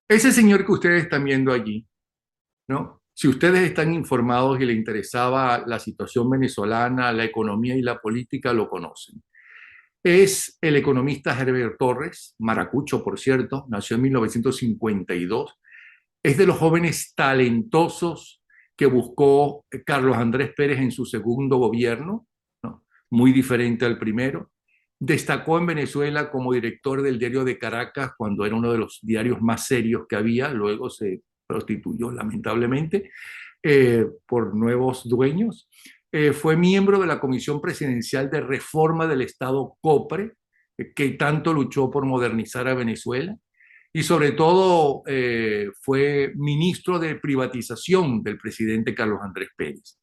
Ese señor que ustedes están viendo allí, ¿no? Si ustedes están informados y les interesaba la situación venezolana, la economía y la política, lo conocen. Es el economista Herbert Torres, maracucho, por cierto, nació en 1952. Es de los jóvenes talentosos que buscó Carlos Andrés Pérez en su segundo gobierno, ¿no? Muy diferente al primero. Destacó en Venezuela como director del diario de Caracas cuando era uno de los diarios más serios que había, luego se prostituyó lamentablemente por nuevos dueños. Fue miembro de la Comisión Presidencial de Reforma del Estado COPRE, que tanto luchó por modernizar a Venezuela. Y sobre todo fue ministro de privatización del presidente Carlos Andrés Pérez.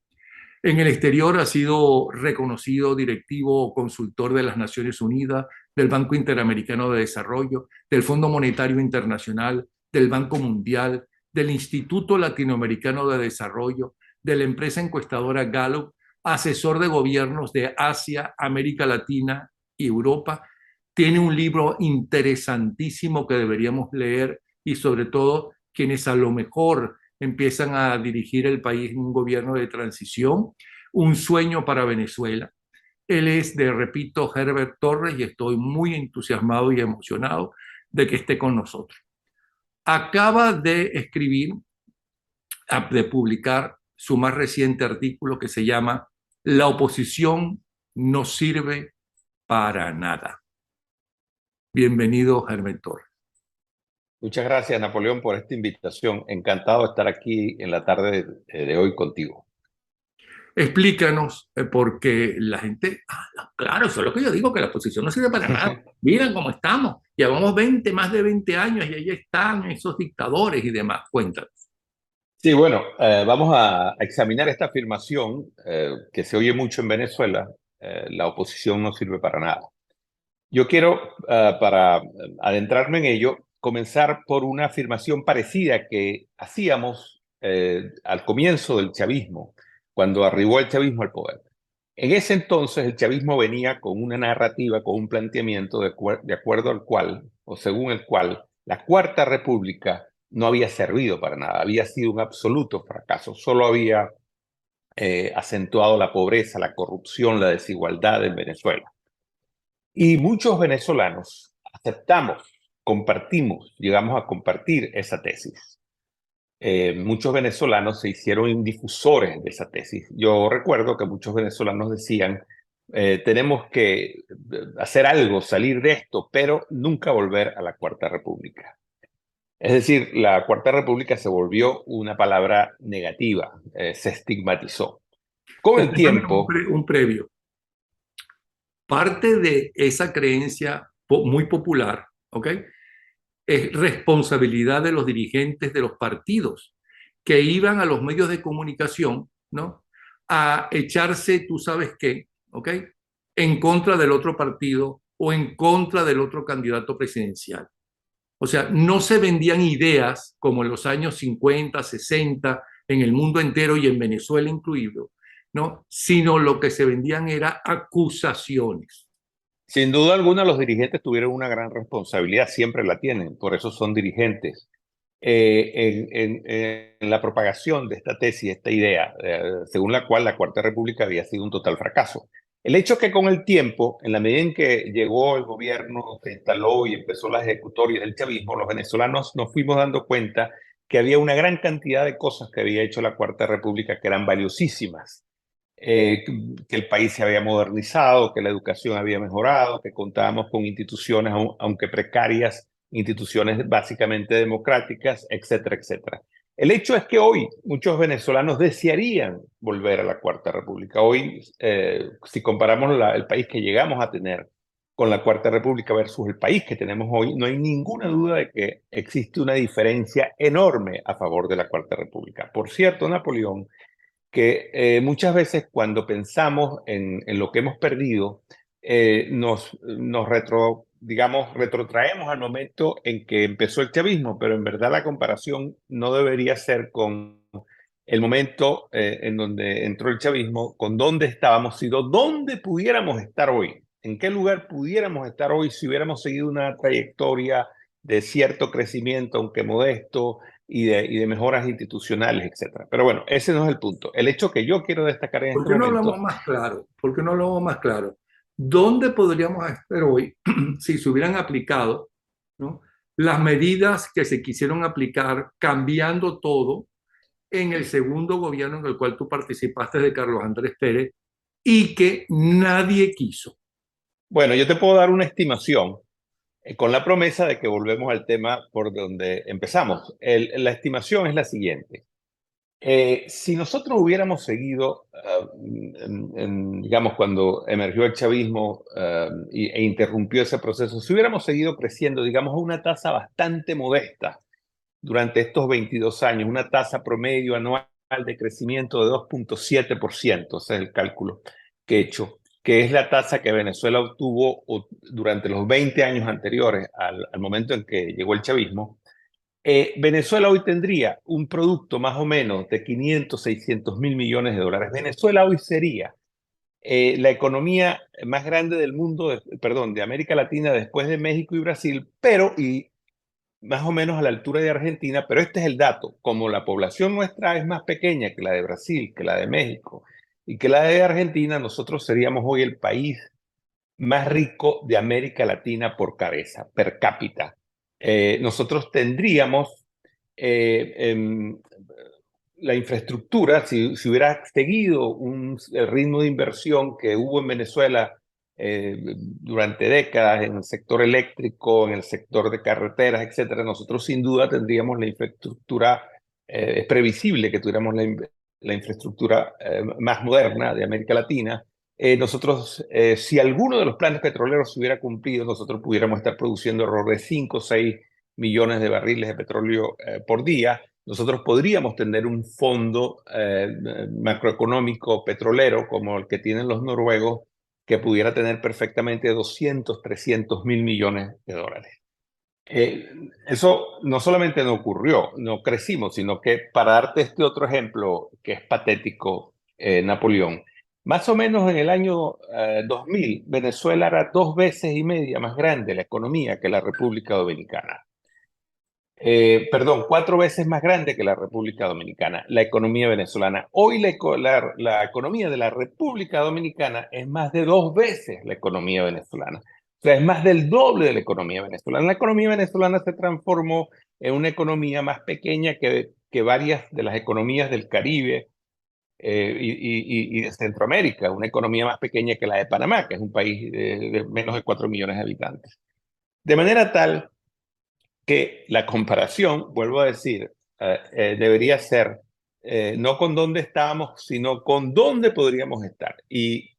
En el exterior ha sido reconocido directivo consultor de las Naciones Unidas, del Banco Interamericano de Desarrollo, del Fondo Monetario Internacional, del Banco Mundial, del Instituto Latinoamericano de Desarrollo, de la empresa encuestadora Gallup, asesor de gobiernos de Asia, América Latina y Europa. Tiene un libro interesantísimo que deberíamos leer y sobre todo quienes a lo mejor empiezan a dirigir el país en un gobierno de transición, un sueño para Venezuela. Él es de, repito, Herbert Torres y estoy muy entusiasmado y emocionado de que esté con nosotros. Acaba de escribir, de publicar su más reciente artículo que se llama La oposición no sirve para nada. Bienvenido, Herbert Torres. Muchas gracias, Napoleón, por esta invitación. Encantado de estar aquí en la tarde de hoy contigo. Explícanos, porque la gente, claro, eso es lo que yo digo, que la oposición no sirve para nada. Miren cómo estamos, llevamos 20, más de 20 años y ahí están esos dictadores y demás. Cuéntanos. Sí, bueno, vamos a examinar esta afirmación que se oye mucho en Venezuela. La oposición no sirve para nada. Yo quiero, para adentrarme en ello, comenzar por una afirmación parecida que hacíamos al comienzo del chavismo, cuando arribó el chavismo al poder. En ese entonces el chavismo venía con una narrativa, con un planteamiento de acuerdo al cual, o según el cual, la Cuarta República no había servido para nada, había sido un absoluto fracaso, solo había acentuado la pobreza, la corrupción, la desigualdad en Venezuela. Y muchos venezolanos aceptamos, compartimos, llegamos a compartir esa tesis. Muchos venezolanos se hicieron difusores de esa tesis. Yo recuerdo que muchos venezolanos decían, tenemos que hacer algo, salir de esto, pero nunca volver a la Cuarta República. Es decir, la Cuarta República se volvió una palabra negativa, se estigmatizó. Con el Déjame tiempo, un previo. Parte de esa creencia muy popular, ¿ok? Es responsabilidad de los dirigentes de los partidos que iban a los medios de comunicación, ¿no? A echarse, tú sabes qué, ¿ok? En contra del otro partido o en contra del otro candidato presidencial. O sea, no se vendían ideas como en los años 50, 60, en el mundo entero y en Venezuela incluido, ¿no? Sino lo que se vendían era acusaciones. sin duda alguna, los dirigentes tuvieron una gran responsabilidad, siempre la tienen, por eso son dirigentes. En la propagación de esta tesis, esta idea, según la cual la Cuarta República había sido un total fracaso. El hecho es que con el tiempo, en la medida en que llegó el gobierno, se instaló y empezó la ejecutoria del chavismo, los venezolanos nos fuimos dando cuenta que había una gran cantidad de cosas que había hecho la Cuarta República que eran valiosísimas. Que el país se había modernizado, que la educación había mejorado, que contábamos con instituciones, aunque precarias, instituciones básicamente democráticas, etcétera, etcétera. El hecho es que hoy muchos venezolanos desearían volver a la Cuarta República. Hoy, si comparamos el país que llegamos a tener con la Cuarta República versus el país que tenemos hoy, no hay ninguna duda de que existe una diferencia enorme a favor de la Cuarta República. Por cierto, Napoleón, que muchas veces cuando pensamos en lo que hemos perdido, digamos, retrotraemos al momento en que empezó el chavismo, pero en verdad la comparación no debería ser con el momento en donde entró el chavismo, con dónde estábamos, sino dónde pudiéramos estar hoy, en qué lugar pudiéramos estar hoy si hubiéramos seguido una trayectoria de cierto crecimiento, aunque modesto, y de mejoras institucionales, etcétera. Pero bueno, ese no es el punto. El hecho que yo quiero destacar en ¿Por este qué no hablamos momento. más claro? ¿Por qué no hablamos más claro? ¿Dónde podríamos estar hoy si se hubieran aplicado, ¿no?, las medidas que se quisieron aplicar, cambiando todo en el segundo gobierno en el cual tú participaste de Carlos Andrés Pérez y que nadie quiso? Bueno, yo te puedo dar una estimación con la promesa de que volvemos al tema por donde empezamos. La estimación es la siguiente. Si nosotros hubiéramos seguido, digamos, cuando emergió el chavismo e interrumpió ese proceso, si hubiéramos seguido creciendo, digamos, a una tasa bastante modesta durante estos 22 años, una tasa promedio anual de crecimiento de 2,7%, ese es el cálculo que he hecho, que es la tasa que Venezuela obtuvo durante los 20 años anteriores al momento en que llegó el chavismo. Venezuela hoy tendría un producto más o menos de 500, 600 mil millones de dólares. Venezuela hoy sería la economía más grande del mundo, perdón, de América Latina después de México y Brasil, y más o menos a la altura de Argentina, pero este es el dato. Como la población nuestra es más pequeña que la de Brasil, que la de México y que la de Argentina, nosotros seríamos hoy el país más rico de América Latina por cabeza, per cápita. Nosotros tendríamos la infraestructura, si hubiera seguido el ritmo de inversión que hubo en Venezuela durante décadas en el sector eléctrico, en el sector de carreteras, etcétera, nosotros sin duda tendríamos la infraestructura, es previsible que tuviéramos la infraestructura más moderna de América Latina. Nosotros, si alguno de los planes petroleros se hubiera cumplido, nosotros pudiéramos estar produciendo alrededor de 5 o 6 millones de barriles de petróleo por día. Nosotros podríamos tener un fondo macroeconómico petrolero como el que tienen los noruegos, que pudiera tener perfectamente 200, 300 mil millones de dólares. Eso no solamente no ocurrió, no crecimos, sino que para darte este otro ejemplo que es patético, Napoleón, más o menos en el año 2000, Venezuela era 2 veces y media más grande la economía que la República Dominicana. Perdón, 4 veces más grande que la República Dominicana, la economía venezolana. Hoy la economía de la República Dominicana es más de 2 veces la economía venezolana. O sea, es más del doble de la economía venezolana. La economía venezolana se transformó en una economía más pequeña que varias de las economías del Caribe y de Centroamérica, una economía más pequeña que la de Panamá, que es un país de menos de 4 millones de habitantes. De manera tal que la comparación, vuelvo a decir, debería ser no con dónde estábamos, sino con dónde podríamos estar. Y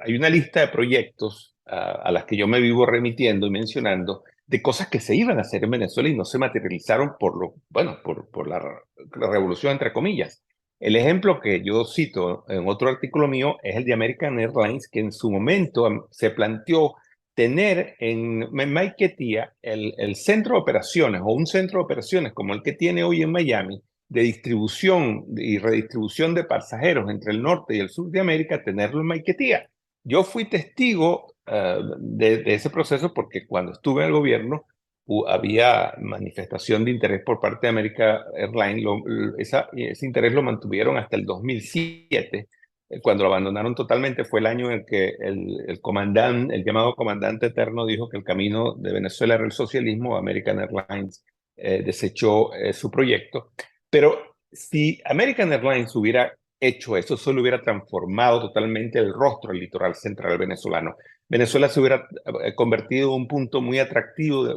hay una lista de proyectos a las que yo me vivo remitiendo y mencionando de cosas que se iban a hacer en Venezuela y no se materializaron por la revolución, entre comillas. El ejemplo que yo cito en otro artículo mío es el de American Airlines, que en su momento se planteó tener en Maiquetía el centro de operaciones o un centro de operaciones como el que tiene hoy en Miami de distribución y redistribución de pasajeros entre el norte y el sur de América, tenerlo en Maiquetía. Yo fui testigo de ese proceso porque cuando estuve en el gobierno había manifestación de interés por parte de American Airlines. Ese interés lo mantuvieron hasta el 2007, cuando lo abandonaron totalmente. Fue el año en el que el llamado comandante eterno dijo que el camino de Venezuela era el socialismo. American Airlines desechó su proyecto. Pero si American Airlines hubiera hecho eso, solo hubiera transformado totalmente el rostro del litoral central venezolano. Venezuela se hubiera convertido en un punto muy atractivo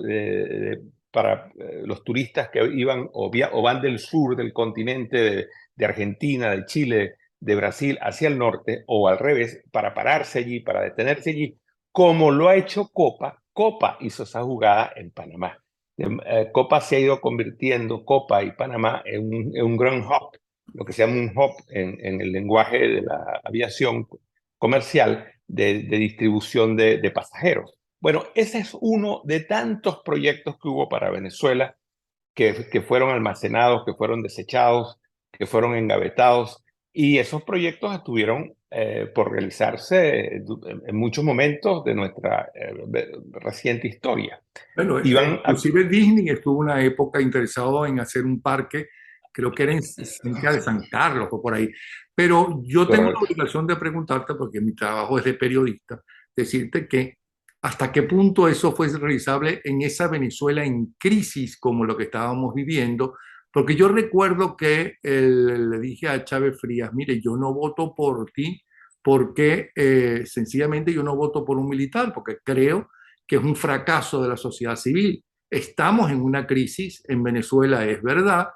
para los turistas que iban o van del sur del continente, de Argentina, de Chile, de Brasil hacia el norte, o al revés, para pararse allí, para detenerse allí, como lo ha hecho Copa. Copa hizo esa jugada en Panamá. Copa se ha ido convirtiendo, Copa y Panamá, en un gran hub, lo que se llama un hub en el lenguaje de la aviación comercial de distribución de pasajeros. Bueno, ese es uno de tantos proyectos que hubo para Venezuela, que fueron almacenados, que fueron desechados, que fueron engavetados, Y esos proyectos estuvieron por realizarse en muchos momentos de nuestra reciente historia. Bueno, Iban a, inclusive Disney estuvo una época interesado en hacer un parque, creo que era en cerca de San Carlos o por ahí. Pero yo tengo la correcto. obligación de preguntarte, porque mi trabajo es de periodista, decirte que hasta qué punto eso fue realizable en esa Venezuela en crisis como lo que estábamos viviendo, porque yo recuerdo que le dije a Chávez Frías, mire, yo no voto por ti porque sencillamente yo no voto por un militar, porque creo que es un fracaso de la sociedad civil. Estamos en una crisis en Venezuela, es verdad,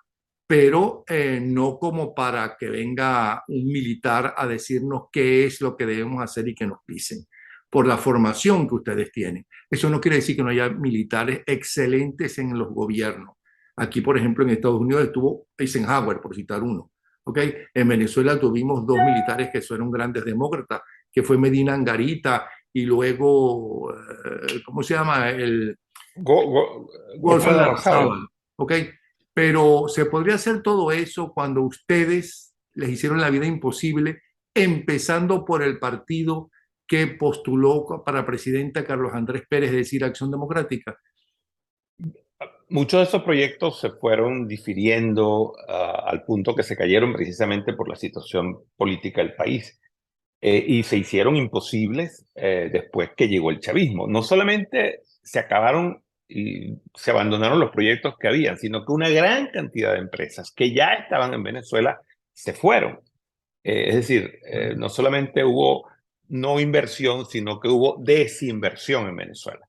pero no como para que venga un militar a decirnos qué es lo que debemos hacer y que nos dicen, por la formación que ustedes tienen. Eso no quiere decir que no haya militares excelentes en los gobiernos. Aquí, por ejemplo, en Estados Unidos estuvo Eisenhower, por citar uno. ¿Okay? En Venezuela tuvimos dos militares que fueron grandes demócratas, que fue Medina Angarita y luego, ¿cómo se llama? El Wolfgang Gottfried Alarczábal. Larrazábal, ¿ok? Pero se podría hacer todo eso cuando ustedes les hicieron la vida imposible, empezando por el partido que postuló para presidente a Carlos Andrés Pérez, es decir, Acción Democrática. Muchos de esos proyectos se fueron difiriendo al punto que se cayeron precisamente por la situación política del país. Y se hicieron imposibles después que llegó el chavismo. No solamente se acabaron y se abandonaron los proyectos que habían, sino que una gran cantidad de empresas que ya estaban en Venezuela se fueron. Es decir, no solamente hubo no inversión, sino que hubo desinversión en Venezuela.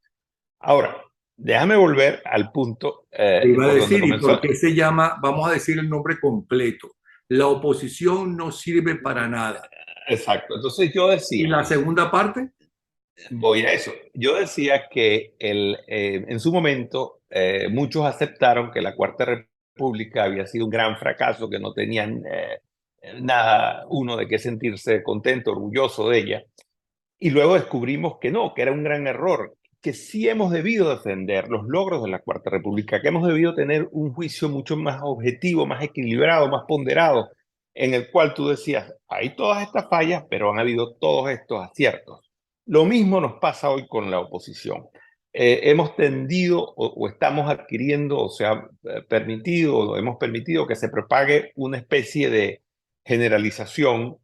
Ahora, déjame volver al punto Te iba a por donde decir, ¿y por comenzó. qué se llama, vamos a decir el nombre completo? La oposición no sirve para nada. Exacto. Entonces yo ¿Y decía, la segunda parte? voy a eso. Yo decía que en su momento muchos aceptaron que la Cuarta República había sido un gran fracaso, que no tenían nada uno de qué sentirse contento, orgulloso de ella. Y luego descubrimos que no, que era un gran error, que sí hemos debido defender los logros de la Cuarta República, que hemos debido tener un juicio mucho más objetivo, más equilibrado, más ponderado, en el cual tú decías, hay todas estas fallas, pero han habido todos estos aciertos. Lo mismo nos pasa hoy con la oposición. Hemos tendido o estamos adquiriendo, o sea, permitido, o hemos permitido que se propague una especie de generalización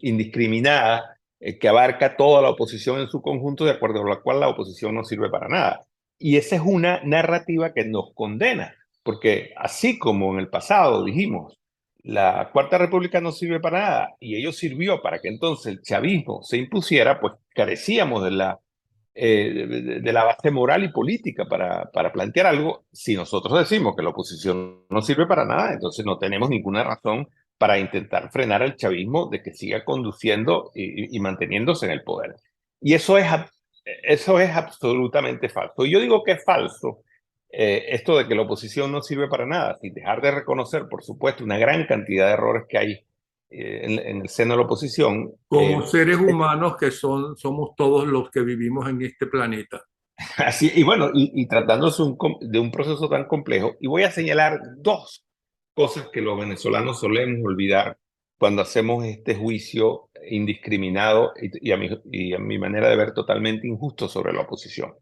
indiscriminada que abarca toda la oposición en su conjunto, de acuerdo a la cual la oposición no sirve para nada. Y esa es una narrativa que nos condena, porque así como en el pasado dijimos, la Cuarta República no sirve para nada y ello sirvió para que entonces el chavismo se impusiera, pues carecíamos de la base moral y política para plantear algo. Si nosotros decimos que la oposición no sirve para nada, entonces no tenemos ninguna razón para intentar frenar al chavismo de que siga conduciendo y manteniéndose en el poder. Y eso es absolutamente falso. Y yo digo que es falso esto de que la oposición no sirve para nada, sin dejar de reconocer, por supuesto, una gran cantidad de errores que hay en el seno de la oposición. Como seres humanos que somos todos los que vivimos en este planeta. Así, y bueno, y tratándose de un proceso tan complejo, y voy a señalar dos cosas que los venezolanos solemos olvidar cuando hacemos este juicio indiscriminado y a mi manera de ver totalmente injusto sobre la oposición.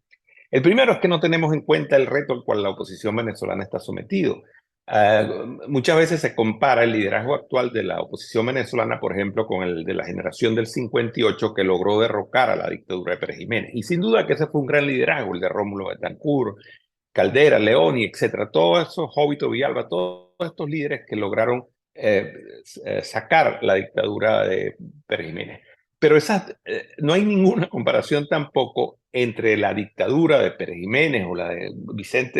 El primero es que no tenemos en cuenta el reto al cual la oposición venezolana está sometido. Muchas veces se compara el liderazgo actual de la oposición venezolana, por ejemplo, con el de la generación del 58 que logró derrocar a la dictadura de Pérez Jiménez. Y sin duda que ese fue un gran liderazgo, el de Rómulo Betancourt, Caldera, Leoni, etcétera. Todos esos, Jovito Villalba, todos estos líderes que lograron sacar la dictadura de Pérez Jiménez. Pero no hay ninguna comparación tampoco entre la dictadura de Pérez Jiménez o la de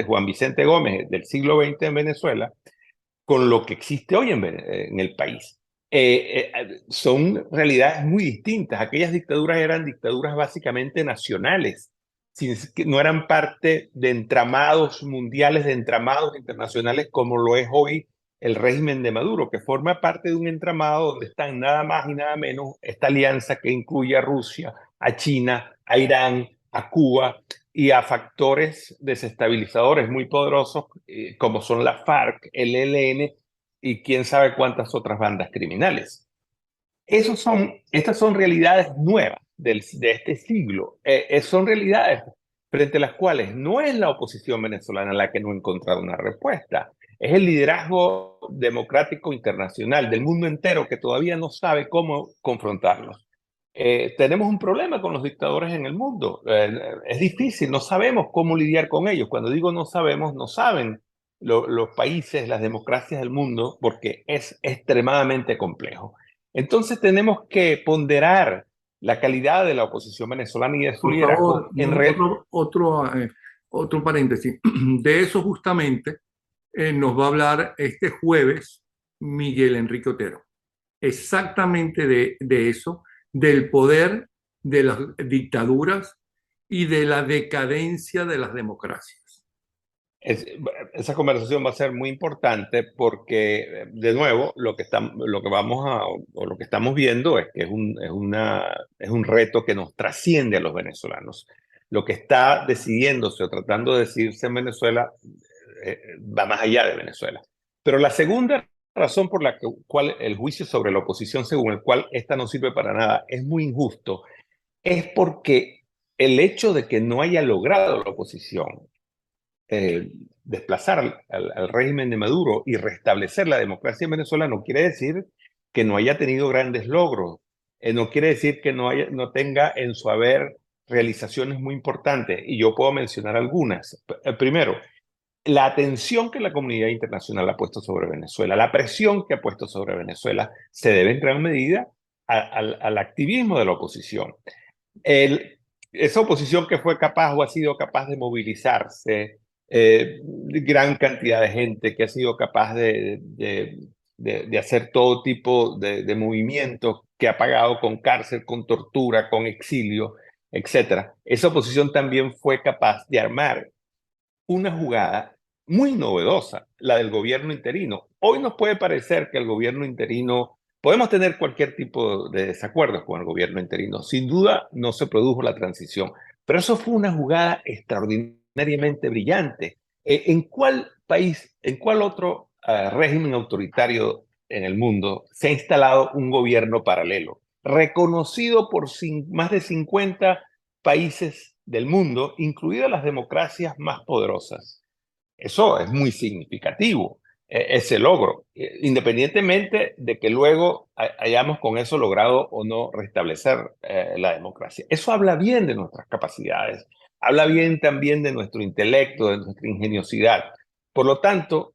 Juan Vicente Gómez del siglo XX en Venezuela con lo que existe hoy en el país. Son realidades muy distintas. Aquellas dictaduras eran dictaduras básicamente nacionales, no eran parte de entramados mundiales, de entramados internacionales como lo es hoy el régimen de Maduro, que forma parte de un entramado donde están nada más y nada menos esta alianza que incluye a Rusia, a China, a Irán, a Cuba y a factores desestabilizadores muy poderosos como son la FARC, el ELN y quién sabe cuántas otras bandas criminales. Estas son realidades nuevas de este siglo. Son realidades frente a las cuales no es la oposición venezolana la que no ha encontrado una respuesta. Es el liderazgo democrático internacional del mundo entero que todavía no sabe cómo confrontarlos. Tenemos un problema con los dictadores en el mundo. Es difícil, no sabemos cómo lidiar con ellos. Cuando digo no sabemos, no saben los países, las democracias del mundo, porque es extremadamente complejo. Entonces tenemos que ponderar la calidad de la oposición venezolana y de su Por favor, liderazgo otro paréntesis. De eso justamente nos va a hablar este jueves Miguel Enrique Otero. Exactamente de eso, del poder de las dictaduras y de la decadencia de las democracias. Esa conversación va a ser muy importante porque, de nuevo, lo que lo que estamos viendo es que es un reto que nos trasciende a los venezolanos. Lo que está decidiéndose o tratando de decidirse en Venezuela va más allá de Venezuela. Pero la segunda razón por la cual el juicio sobre la oposición, según el cual esta no sirve para nada, es muy injusto, es porque el hecho de que no haya logrado la oposición desplazar al régimen de Maduro y restablecer la democracia en Venezuela no quiere decir que no haya tenido grandes logros, no quiere decir que no tenga en su haber realizaciones muy importantes, y yo puedo mencionar algunas. Primero, la atención que la comunidad internacional ha puesto sobre Venezuela, la presión que ha puesto sobre Venezuela, se debe en gran medida al activismo de la oposición. Esa oposición que fue capaz o ha sido capaz de movilizarse, gran cantidad de gente que ha sido capaz de hacer todo tipo de movimientos, que ha pagado con cárcel, con tortura, con exilio, etcétera. Esa oposición también fue capaz de armar una jugada muy novedosa, la del gobierno interino. Hoy nos puede parecer que el gobierno interino, podemos tener cualquier tipo de desacuerdos con el gobierno interino. Sin duda no se produjo la transición, pero eso fue una jugada extraordinariamente brillante. ¿En cuál país, en cuál otro régimen autoritario en el mundo se ha instalado un gobierno paralelo, reconocido por más de 50 países del mundo, incluidas las democracias más poderosas? Eso es muy significativo, ese logro, independientemente de que luego hayamos con eso logrado o no restablecer la democracia. Eso habla bien de nuestras capacidades, habla bien también de nuestro intelecto, de nuestra ingeniosidad. Por lo tanto,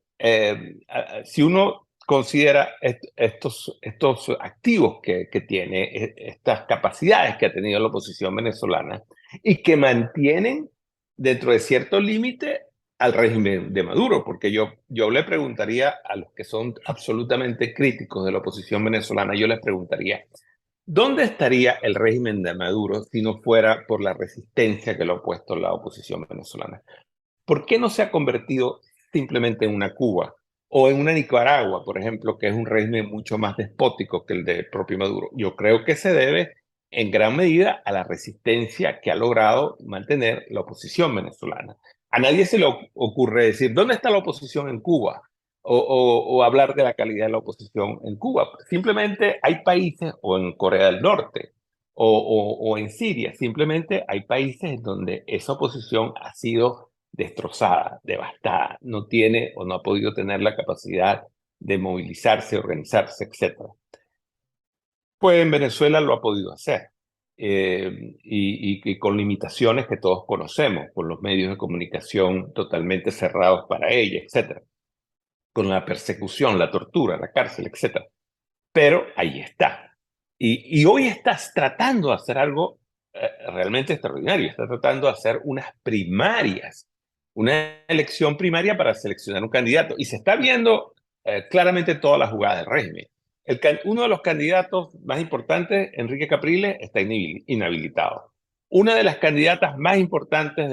si uno considera estos activos que tiene, estas capacidades que ha tenido la oposición venezolana y que mantienen dentro de cierto límite al régimen de Maduro, porque yo le preguntaría a los que son absolutamente críticos de la oposición venezolana, yo les preguntaría, ¿dónde estaría el régimen de Maduro si no fuera por la resistencia que le ha opuesto la oposición venezolana? ¿Por qué no se ha convertido simplemente en una Cuba o en una Nicaragua, por ejemplo, que es un régimen mucho más despótico que el del propio Maduro? Yo creo que se debe en gran medida a la resistencia que ha logrado mantener la oposición venezolana. A nadie se le ocurre decir, ¿dónde está la oposición en Cuba? O hablar de la calidad de la oposición en Cuba. Simplemente hay países, o en Corea del Norte, o en Siria, simplemente hay países en donde esa oposición ha sido destrozada, devastada, no tiene o no ha podido tener la capacidad de movilizarse, organizarse, etc. Pues en Venezuela lo ha podido hacer, y con limitaciones que todos conocemos, con los medios de comunicación totalmente cerrados para ella, etc., con la persecución, la tortura, la cárcel, etc. Pero ahí está. Y hoy estás tratando de hacer algo realmente extraordinario. Está tratando de hacer unas primarias, una elección primaria para seleccionar un candidato. Y se está viendo claramente toda la jugada del régimen. Uno de los candidatos más importantes, Enrique Capriles, está inhabilitado. Una de las candidatas más importantes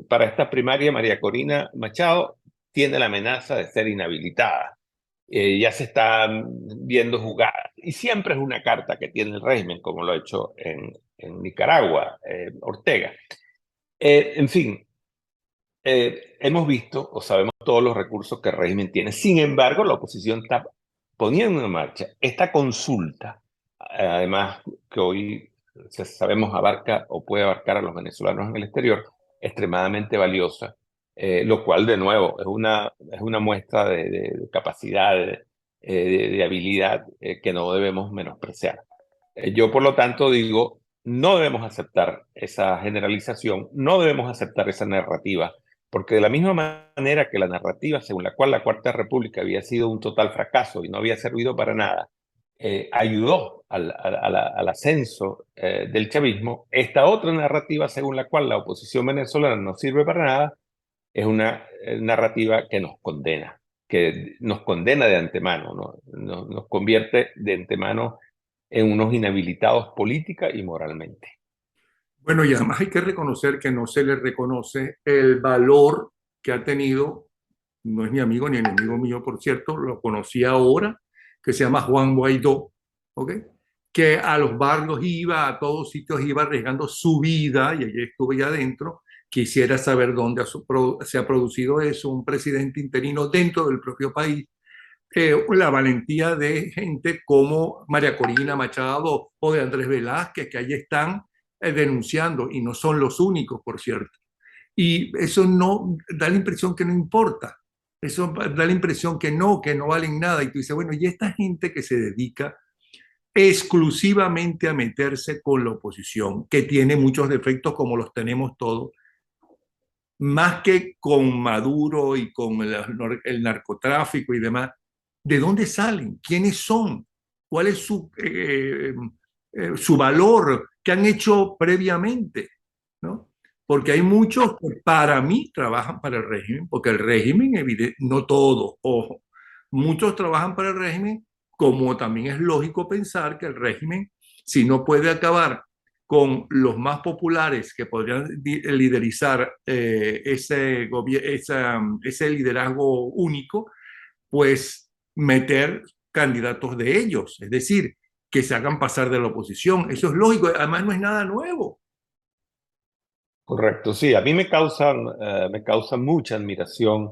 para esta primaria, María Corina Machado, tiene la amenaza de ser inhabilitada. Ya se están viendo jugadas. Y siempre es una carta que tiene el régimen, como lo ha hecho en Nicaragua, Ortega. En fin, hemos visto o sabemos todos los recursos que el régimen tiene. Sin embargo, la oposición está poniendo en marcha esta consulta, además que hoy sabemos abarca o puede abarcar a los venezolanos en el exterior, extremadamente valiosa, lo cual de nuevo es una muestra de capacidad, de habilidad que no debemos menospreciar. Yo, por lo tanto, digo, no debemos aceptar esa generalización, no debemos aceptar esa narrativa, porque de la misma manera que la narrativa según la cual la Cuarta República había sido un total fracaso y no había servido para nada, ayudó al ascenso del chavismo, esta otra narrativa según la cual la oposición venezolana no sirve para nada, es una narrativa que nos condena de antemano, ¿no? Nos convierte de antemano en unos inhabilitados política y moralmente. Bueno, y además hay que reconocer que no se le reconoce el valor que ha tenido, no es ni amigo ni enemigo mío, por cierto, lo conocí ahora, que se llama Juan Guaidó, ¿ok? Que a los barrios iba, a todos sitios iba arriesgando su vida, y allí estuve ya adentro, quisiera saber dónde se ha producido eso, un presidente interino dentro del propio país, la valentía de gente como María Corina Machado o de Andrés Velázquez, que ahí están denunciando, y no son los únicos, por cierto. Y eso no da la impresión que no importa, eso da la impresión que no valen nada. Y tú dices, bueno, y esta gente que se dedica exclusivamente a meterse con la oposición, que tiene muchos defectos como los tenemos todos, más que con Maduro y con el narcotráfico y demás, ¿de dónde salen? ¿Quiénes son? ¿Cuál es su valor? ¿Qué han hecho previamente? ¿No? Porque hay muchos que para mí trabajan para el régimen, porque el régimen, no todos, ojo, muchos trabajan para el régimen, como también es lógico pensar que el régimen, si no puede acabar con los más populares que podrían liderizar ese liderazgo único, pues meter candidatos de ellos, es decir, que se hagan pasar de la oposición. Eso es lógico, además no es nada nuevo. Correcto, sí, a mí me causa mucha admiración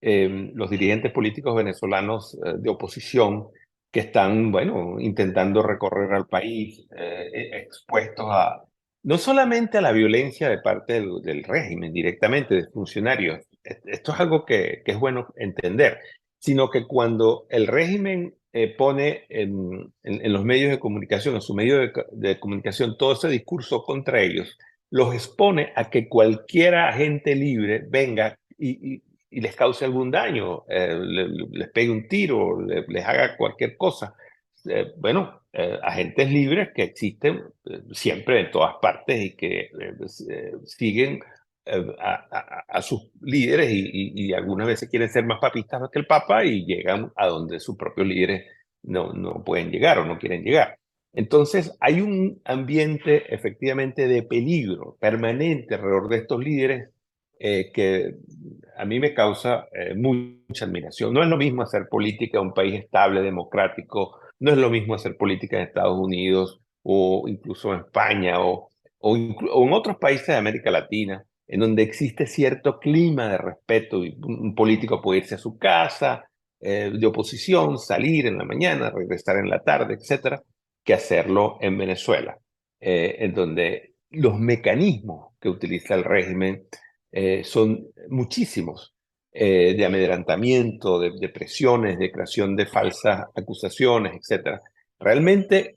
los dirigentes políticos venezolanos de oposición que están, bueno, intentando recorrer al país, expuestos a, no solamente a la violencia de parte del régimen directamente, de funcionarios, esto es algo que es bueno entender, sino que cuando el régimen pone en los medios de comunicación, en su medio de comunicación, todo ese discurso contra ellos, los expone a que cualquier agente libre venga y les cause algún daño, les pegue un tiro, les haga cualquier cosa. Bueno, agentes libres que existen siempre en todas partes y que siguen a sus líderes y algunas veces quieren ser más papistas que el Papa y llegan a donde sus propios líderes no pueden llegar o no quieren llegar. Entonces hay un ambiente efectivamente de peligro permanente alrededor de estos líderes que a mí me causa mucha admiración. No es lo mismo hacer política en un país estable, democrático, no es lo mismo hacer política en Estados Unidos o incluso en España o en otros países de América Latina, en donde existe cierto clima de respeto y un político puede irse a su casa de oposición, salir en la mañana, regresar en la tarde, etcétera, que hacerlo en Venezuela, en donde los mecanismos que utiliza el régimen son muchísimos, de amedrentamiento, de presiones, de creación de falsas acusaciones, etc. Realmente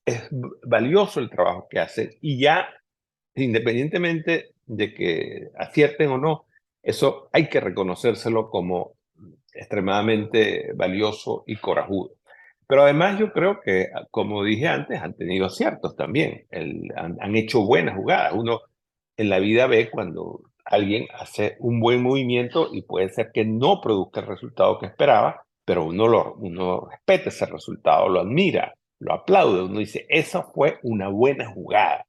es valioso el trabajo que hacen y ya, independientemente de que acierten o no, eso hay que reconocérselo como extremadamente valioso y corajudo. Pero además yo creo que, como dije antes, han tenido aciertos también, han hecho buenas jugadas. Uno en la vida ve cuando alguien hace un buen movimiento y puede ser que no produzca el resultado que esperaba, pero uno respeta ese resultado, lo admira, lo aplaude, uno dice, esa fue una buena jugada,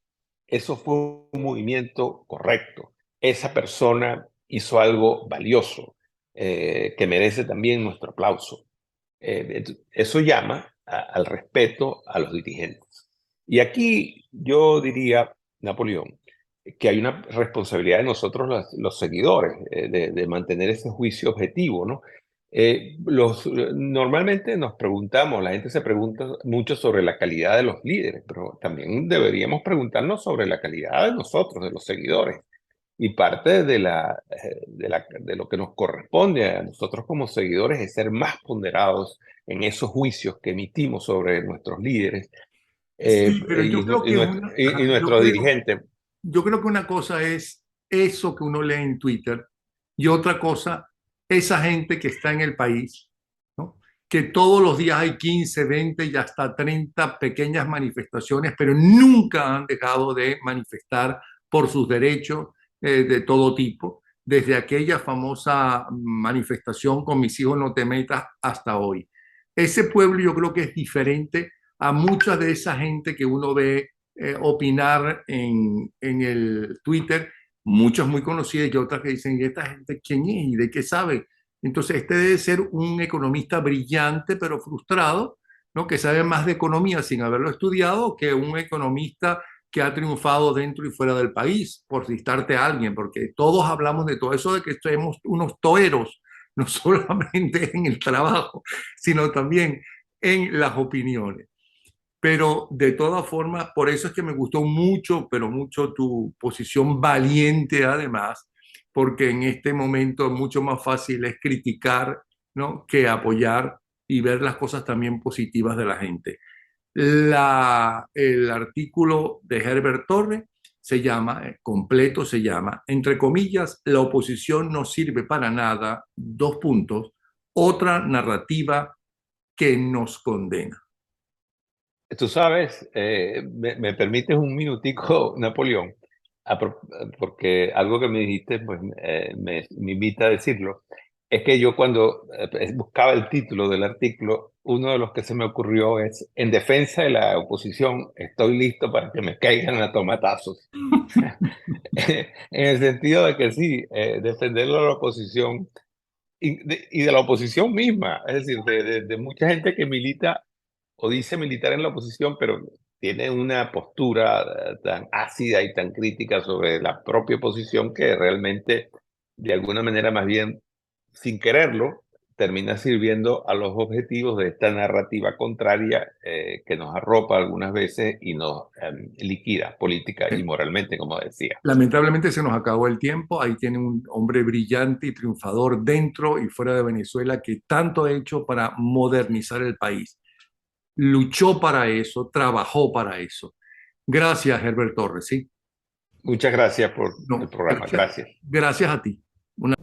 eso fue un movimiento correcto, esa persona hizo algo valioso, que merece también nuestro aplauso. Eso llama al respeto a los dirigentes. Y aquí yo diría, Napoleón, que hay una responsabilidad de nosotros los seguidores, de mantener ese juicio objetivo, ¿no? Normalmente nos preguntamos, la gente se pregunta mucho sobre la calidad de los líderes, pero también deberíamos preguntarnos sobre la calidad de nosotros, de los seguidores. Y parte de lo que nos corresponde a nosotros como seguidores es ser más ponderados en esos juicios que emitimos sobre nuestros líderes Sí, pero yo creo que y nuestros dirigentes. yo creo que una cosa es eso que uno lee en Twitter y otra cosa, esa gente que está en el país, ¿no? Que todos los días hay 15, 20 y hasta 30 pequeñas manifestaciones, pero nunca han dejado de manifestar por sus derechos de todo tipo, desde aquella famosa manifestación con mis hijos no te metas hasta hoy. Ese pueblo yo creo que es diferente a mucha de esa gente que uno ve opinar en el Twitter, muchas muy conocidas y otras que dicen, ¿y esta gente quién es y de qué sabe? Entonces, este debe ser un economista brillante pero frustrado, ¿no? Que sabe más de economía sin haberlo estudiado que un economista que ha triunfado dentro y fuera del país, por citarte a alguien, porque todos hablamos de todo eso de que somos unos toeros, no solamente en el trabajo, sino también en las opiniones. Pero de todas formas, por eso es que me gustó mucho, pero mucho tu posición valiente además, porque en este momento mucho más fácil es criticar, ¿no? Que apoyar y ver las cosas también positivas de la gente. El artículo de Herbert Torre se llama, completo se llama, entre comillas, la oposición no sirve para nada, dos puntos, otra narrativa que nos condena. Tú sabes, me permites un minutico, Napoleón. Porque algo que me dijiste, pues me invita a decirlo. Es que yo cuando buscaba el título del artículo, uno de los que se me ocurrió es: en defensa de la oposición, estoy listo para que me caigan a tomatazos. En el sentido de que sí, defender a la oposición y de la oposición misma, es decir, de mucha gente que milita o dice militar en la oposición, pero tiene una postura tan ácida y tan crítica sobre la propia oposición que realmente, de alguna manera, más bien, sin quererlo, termina sirviendo a los objetivos de esta narrativa contraria que nos arropa algunas veces y nos liquida política y moralmente, como decía. Lamentablemente se nos acabó el tiempo. Ahí tiene un hombre brillante y triunfador dentro y fuera de Venezuela que tanto ha hecho para modernizar el país. Luchó para eso, trabajó para eso. Gracias, Herbert Torres. ¿Sí? Muchas gracias por el No, programa. gracias, Gracias. gracias a ti. Una